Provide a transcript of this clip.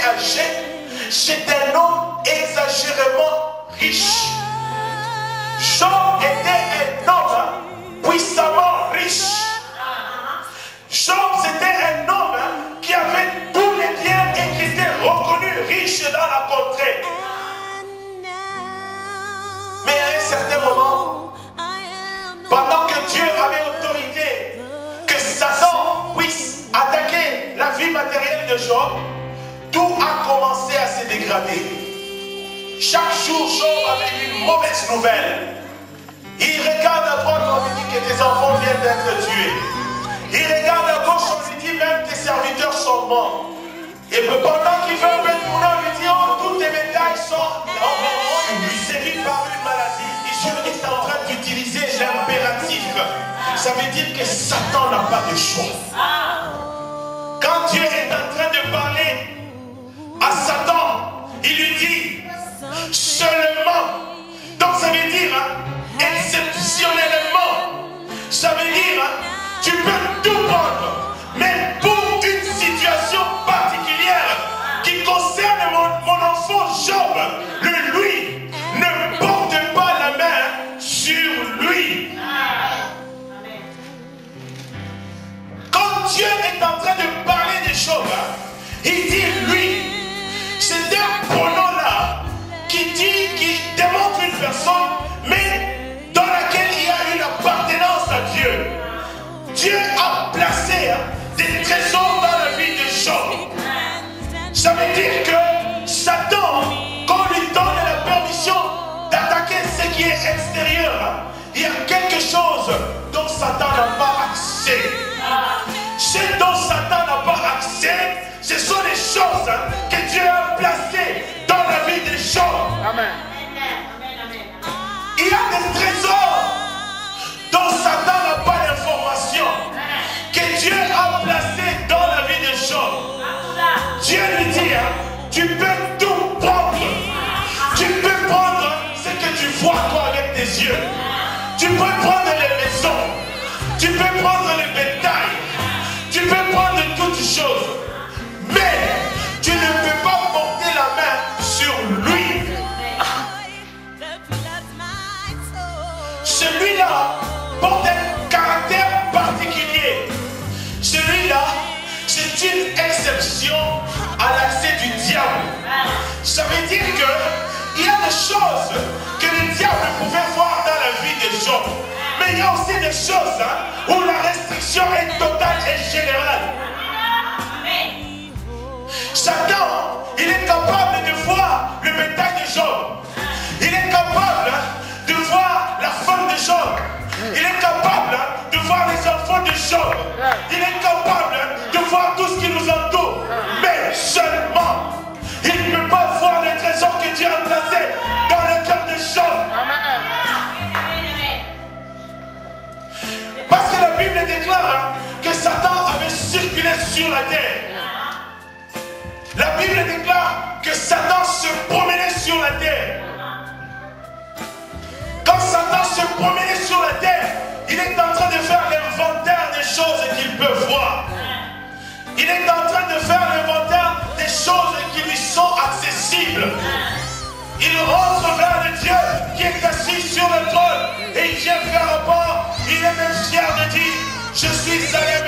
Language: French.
âgé, c'est un homme exagérément riche. Job était un homme puissamment riche. Job, c'était un homme qui avait tous les biens et qui était reconnu riche dans la contrée. Mais à un certain moment, pendant que Dieu avait autorité que Satan puisse attaquer la vie matérielle de Job, tout a commencé à se dégrader. Chaque jour, Job avait une mauvaise nouvelle. Il regarde à droite, on lui dit que tes enfants viennent d'être tués. Il regarde à gauche, on lui dit même tes serviteurs sont morts. Et pendant qu'il veut retourner, on lui dit oh, tous tes bétails sont sévis par une maladie. Dieu est en train d'utiliser l'impératif. Ça veut dire que Satan n'a pas de choix. Quand Dieu est en train de parler à Satan, il lui dit seulement. Donc ça veut dire exceptionnellement. Ça veut dire tu peux tout prendre, mais pour une situation particulière qui concerne mon enfant Job, lui ne porte pas la main sur lui. Quand Dieu est en train de parler de Job, il dit lui, c'est un pronom-là qui démontre une personne, mais dans laquelle il y a une appartenance à Dieu. Dieu a placé des trésors dans la vie de Job. Ça veut dire que Satan, quand on lui donne la permission d'attaquer ce qui est extérieur, il y a quelque chose dont Satan n'a pas accès. Ce dont Satan n'a pas accès, ce sont les choses que Dieu a placées dans la vie de Job. Amen. Il y a des trésors dont Satan n'a pas d'information, que Dieu a placé dans la vie de Job. Dieu lui dit, tu peux tout prendre. Tu peux prendre ce que tu vois toi avec tes yeux. Tu peux prendre les maisons. Tu peux prendre les bétails. Tu peux prendre toutes choses. Mais tu ne peux pas porter la main sur lui. Celui-là porte un caractère particulier. Celui-là, c'est une exception à l'accès du diable. Ça veut dire qu'il y a des choses que le diable pouvait voir dans la vie de Job. Mais il y a aussi des choses où la restriction est totale et générale. Satan, il est capable de voir le bétail de Job. Il est capable de voir la femme de Job. Il est capable de voir les enfants de Job. Il est capable de voir tout ce qui nous entoure. Mais seulement, il ne peut pas voir les trésors que Dieu a placés dans le cœur de Job. Parce que la Bible déclare que Satan avait circulé sur la terre. La Bible déclare que Satan se promenait sur la terre. Quand Satan se promenait sur la terre, il est en train de faire l'inventaire des choses qu'il peut voir. Il est en train de faire l'inventaire des choses qui lui sont accessibles. Il rentre vers le Dieu qui est assis sur le trône et il vient faire rapport. Il est même fier de dire, je suis allé